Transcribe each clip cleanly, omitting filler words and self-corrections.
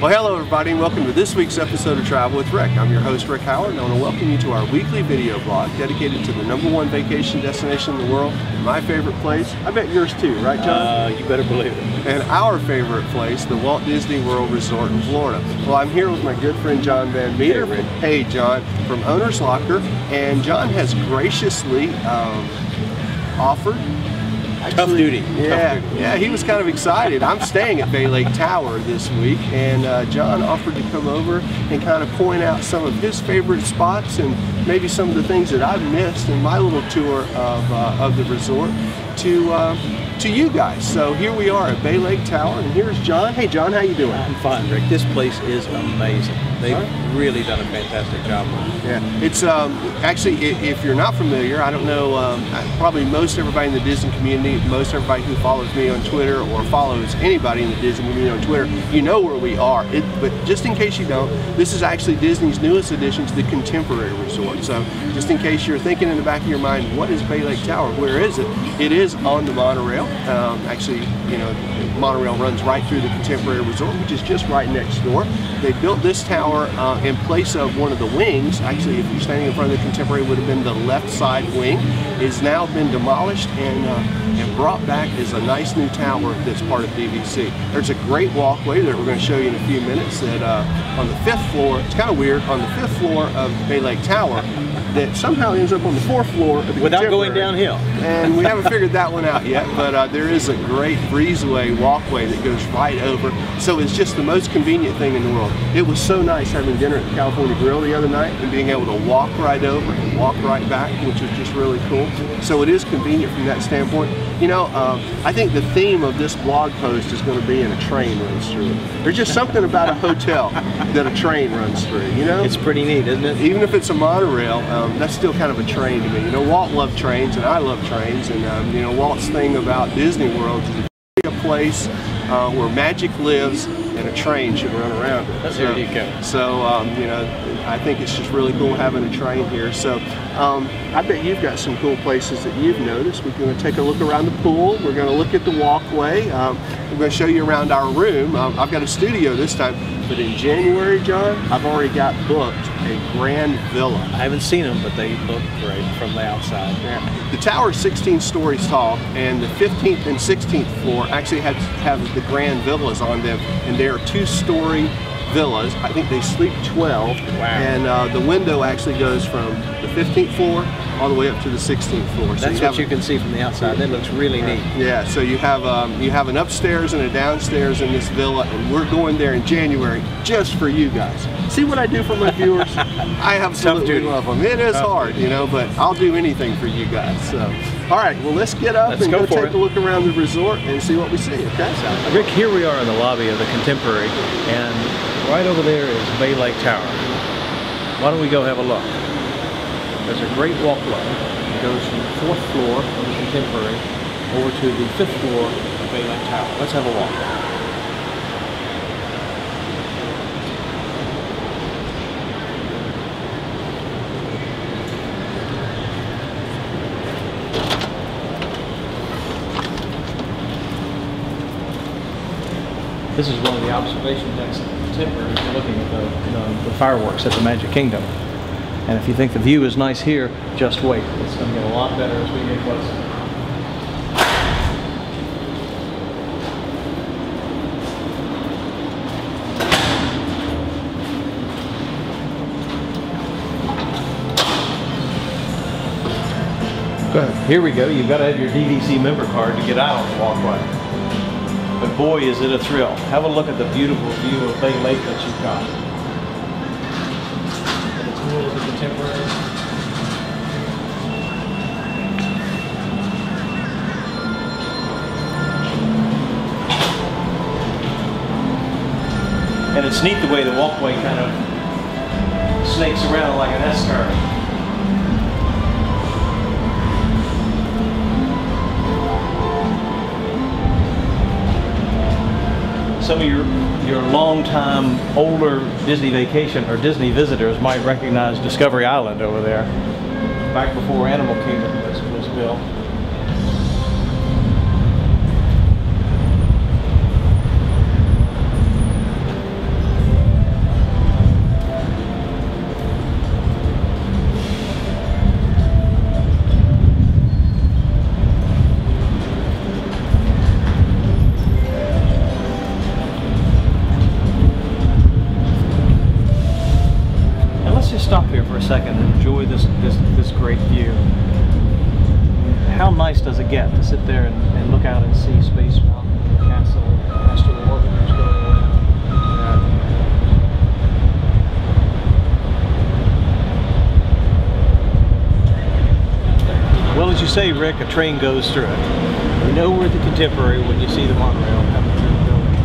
Well, hello everybody, and welcome to this week's episode of Travel with Rick. I'm your host, Rick Howard, and I want to welcome you to our weekly video blog dedicated to the #1 vacation destination in the world, my favorite place. I bet yours too, right, John? You better believe it. And our favorite place, the Walt Disney World Resort in Florida. Well, I'm here with my good friend John Van Meter. Hey, Rick. Hey, John, from Owner's Locker, and John has graciously offered. Tough duty. Yeah, he was kind of excited. I'm staying at Bay Lake Tower this week, and John offered to come over and kind of point out some of his favorite spots and maybe some of the things that I've missed in my little tour of the resort to you guys. So here we are at Bay Lake Tower, and here's John. Hey, John, how you doing? I'm fine, Rick. This place is amazing. They've really done a fantastic job with it. Yeah, it's actually, if you're not familiar, I don't know, probably most everybody in the Disney community, most everybody who follows me on Twitter or follows anybody in the Disney community on Twitter, you know where we are. But just in case you don't, this is actually Disney's newest addition to the Contemporary Resort. So just in case you're thinking in the back of your mind, what is Bay Lake Tower? Where is it? It is on the monorail. Actually, you know, the monorail runs right through the Contemporary Resort, which is just right next door. They built this tower in place of one of the wings. Actually, if you're standing in front of the Contemporary, it would have been the left side wing. It's now been demolished and brought back as a nice new tower that's part of DVC. There's a great walkway that we're going to show you in a few minutes that on the 5th floor, it's kind of weird, on the 5th floor of Bay Lake Tower, that somehow ends up on the 4th floor of the without going downhill. And we haven't figured that one out yet, but there is a great breezeway walkway that goes right over. So it's just the most convenient thing in the world. It was so nice having dinner at the California Grill the other night and being able to walk right over and walk right back, which was just really cool. So it is convenient from that standpoint. You know, I think the theme of this blog post is going to be in a train runs through it. There's just something about a hotel that a train runs through, you know? It's pretty neat, isn't it? Even if it's a monorail, that's still kind of a train to me. You know, Walt loved trains, and I love trains, and you know, Walt's thing about Disney World is a place where magic lives, and a train should run around it. There you go. So, you know, I think it's just really cool having a train here. So, I bet you've got some cool places that you've noticed. We're going to take a look around the pool. We're going to look at the walkway. We're going to show you around our room. I've got a studio this time, but in January, John, I've already got booked a grand villa. I haven't seen them, but they look great from the outside. Yeah. The tower is 16 stories tall, and the 15th and 16th floor actually have the grand villas on them, and they are 2-story villas. I think they sleep 12. Wow. And the window actually goes from the 15th floor all the way up to the 16th floor. So That's what you can see from the outside. That looks really neat. Yeah, so you have an upstairs and a downstairs in this villa, and we're going there in January just for you guys. See what I do for my viewers? I absolutely love them. It is hard, you know, but I'll do anything for you guys. So, all right, well, let's get up and go take a look around the resort and see what we see, okay? Rick, here we are in the lobby of the Contemporary, and right over there is Bay Lake Tower. Why don't we go have a look? There's a great walkway. It goes from the 4th floor of the Contemporary over to the 5th floor of Bay Lake Tower. Let's have a walk. This is one of the observation decks at the Contemporary. We're looking at the fireworks at the Magic Kingdom. And if you think the view is nice here, just wait. It's going to get a lot better as we get closer. Go ahead. Here we go. You've got to have your DVC member card to get out on the walkway. But boy, is it a thrill. Have a look at the beautiful view of Bay Lake that you've got. And the tour of the Contemporary. And it's neat the way the walkway kind of snakes around like an S-curve. Some of your long-time older Disney vacation or Disney visitors might recognize Discovery Island over there, back before Animal Kingdom was built. great view. How nice does it get to sit there and look out and see Space Mountain, Castle, Astro Orbiters going on? Well, as you say, Rick, a train goes through it. You know we're at the Contemporary when you see the monorail coming through the building.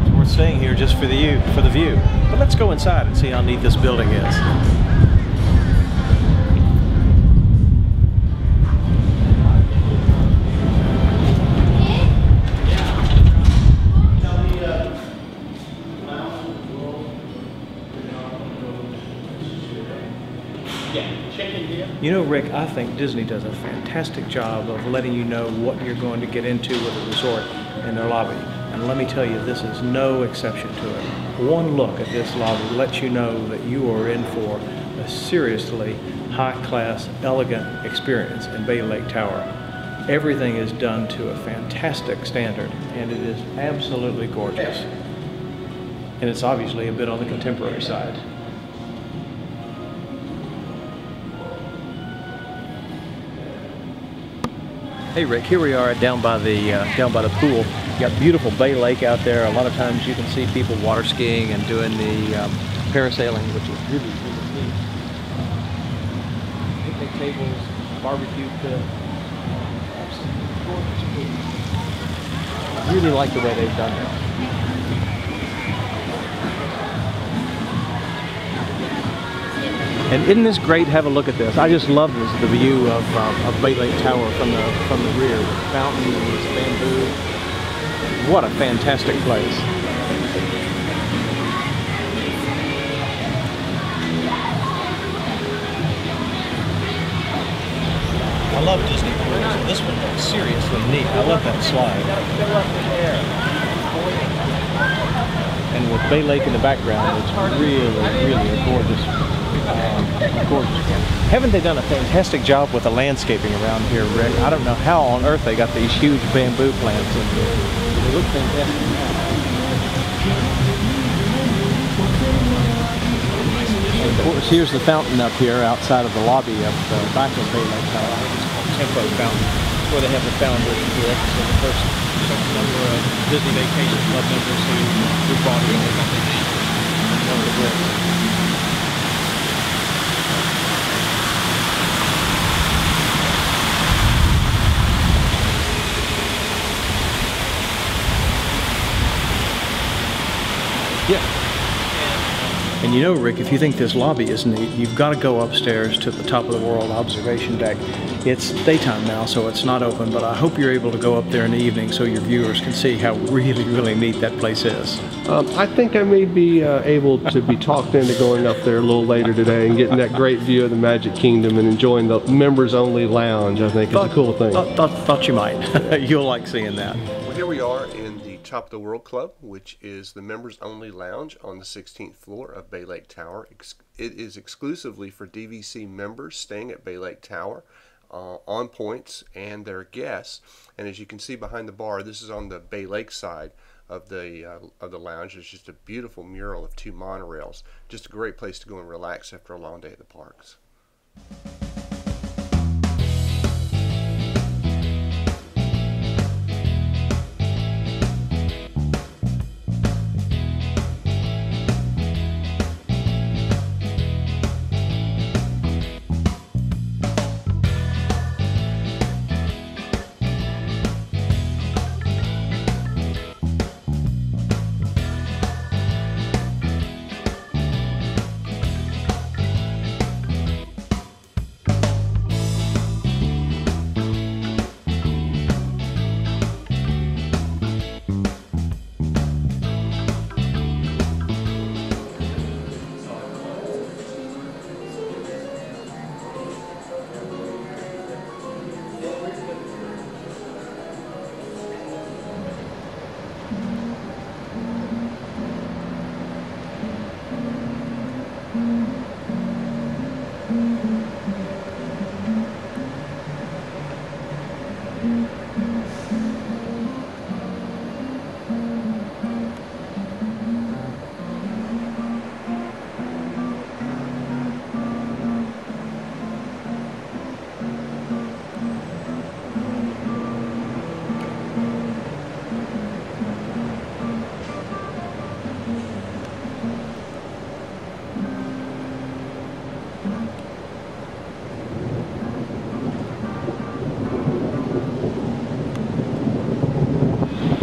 It's worth staying here just for the view. But let's go inside and see how neat this building is. You know, Rick, I think Disney does a fantastic job of letting you know what you're going to get into with a resort in their lobby. And let me tell you, this is no exception to it. One look at this lobby lets you know that you are in for a seriously high-class, elegant experience in Bay Lake Tower. Everything is done to a fantastic standard, and it is absolutely gorgeous. And it's obviously a bit on the contemporary side. Hey Rick, here we are down by the pool. You got beautiful Bay Lake out there. A lot of times you can see people water skiing and doing the parasailing, which is really neat. Picnic tables, barbecue pit. I really like the way they've done that. And isn't this great? Have a look at this. I just love the view of Bay Lake Tower from the rear. The fountain and this bamboo. What a fantastic place. I love Disney pools. This one looks seriously neat. I love that slide. And with Bay Lake in the background, it's really a gorgeous. Haven't they done a fantastic job with the landscaping around here, Rick? I don't know how on earth they got these huge bamboo plants in here. They look fantastic. And of course, here's the fountain up here outside of the lobby of the back of Bay Lake Tower. I think it's called Tempo Fountain, where they have the founders here. So the first number of Disney Vacation Club members who bought it and got their name on one of the bricks. Yeah. And you know, Rick, if you think this lobby is neat, you've got to go upstairs to the top of the world observation deck. It's daytime now, so it's not open, but I hope you're able to go up there in the evening so your viewers can see how really neat that place is. I think I may be able to be talked into going up there a little later today and getting that great view of the Magic Kingdom and enjoying the members-only lounge. I think is a cool thing. Thought you might. You'll like seeing that. Well, here we are in the Top of the World Club, which is the members-only lounge on the 16th floor of Bay Lake Tower. It is exclusively for DVC members staying at Bay Lake Tower, on points, and their guests. And as you can see behind the bar, this is on the Bay Lake side of the lounge. It's just a beautiful mural of 2 monorails. Just a great place to go and relax after a long day at the parks.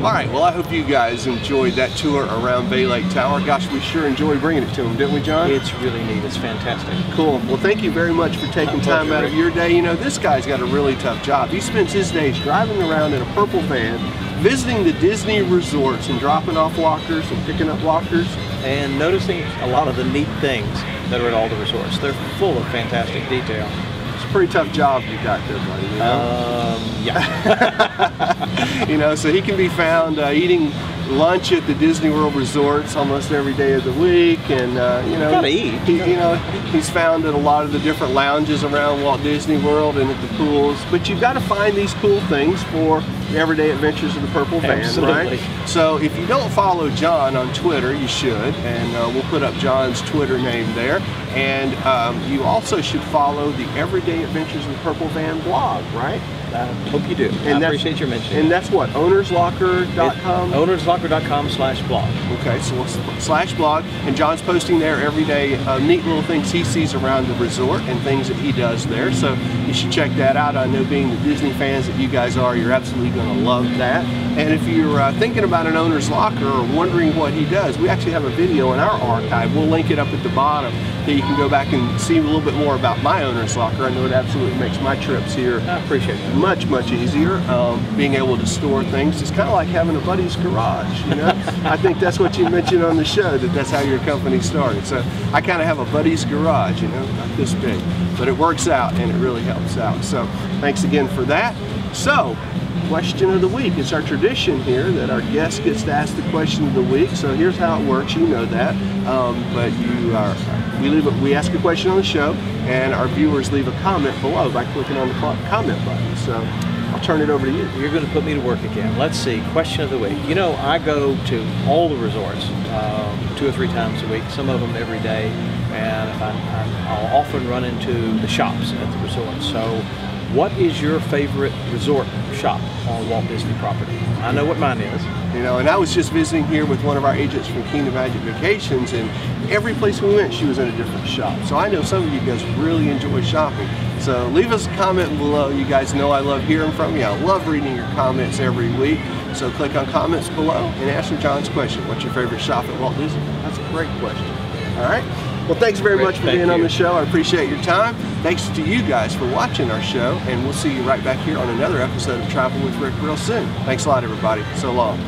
All right, well, I hope you guys enjoyed that tour around Bay Lake Tower. Gosh, we sure enjoyed bringing it to them, didn't we, John? It's really neat. It's fantastic. Cool. Well, thank you very much for taking time out of your day. You know, this guy's got a really tough job. He spends his days driving around in a purple van, visiting the Disney resorts and dropping off lockers and picking up lockers. And noticing a lot of the neat things that are at all the resorts. They're full of fantastic detail. It's a pretty tough job you got there, buddy. You know? Yeah. You know, so he can be found eating lunch at the Disney World resorts almost every day of the week, and you know, gotta eat. You know, he's found at a lot of the different lounges around Walt Disney World and at the pools. But you've got to find these cool things for the everyday adventures of the Purple Van, Absolutely. right? So if you don't follow John on Twitter, you should, and we'll put up John's Twitter name there. And you also should follow the Everyday Adventures of the Purple Van blog, right? I hope you do. And I appreciate your mentioning. And that's what, ownerslocker.com? Ownerslocker.com/blog. Okay, so /blog, and John's posting there every day neat little things he sees around the resort and things that he does there. So you should check that out. I know, being the Disney fans that you guys are, you're absolutely going to love that. And if you're thinking about an owner's locker or wondering what he does, we actually have a video in our archive. We'll link it up at the bottom that you can go back and see a little bit more about my owner's locker. I know it absolutely makes my trips here I appreciate that. much easier. Being able to store things, it's kind of like having a buddy's garage, you know. I think that's what you mentioned on the show, that's how your company started. So I kind of have a buddy's garage, you know, not this big, but it works out and it really helps out. So thanks again for that. So, question of the week. It's our tradition here that our guest gets to ask the question of the week. So here's how it works. You know that, but we ask a question on the show, and our viewers leave a comment below by clicking on the comment button. So I'll turn it over to you. You're going to put me to work again. Let's see. Question of the week. You know, I go to all the resorts 2 or 3 times a week. Some of them every day, and I'll often run into the shops at the resort. So, what is your favorite resort shop on Walt Disney property? I know what mine is. You know, and I was just visiting here with one of our agents from Kingdom Magic Vacations, and every place we went, she was in a different shop. So I know some of you guys really enjoy shopping. So leave us a comment below. You guys know I love hearing from you. I love reading your comments every week. So click on comments below and answer John's question. What's your favorite shop at Walt Disney? That's a great question. All right. Well, thanks very much for being on the show. I appreciate your time. Thanks to you guys for watching our show, and we'll see you right back here on another episode of Travel with Rick real soon. Thanks a lot, everybody. So long.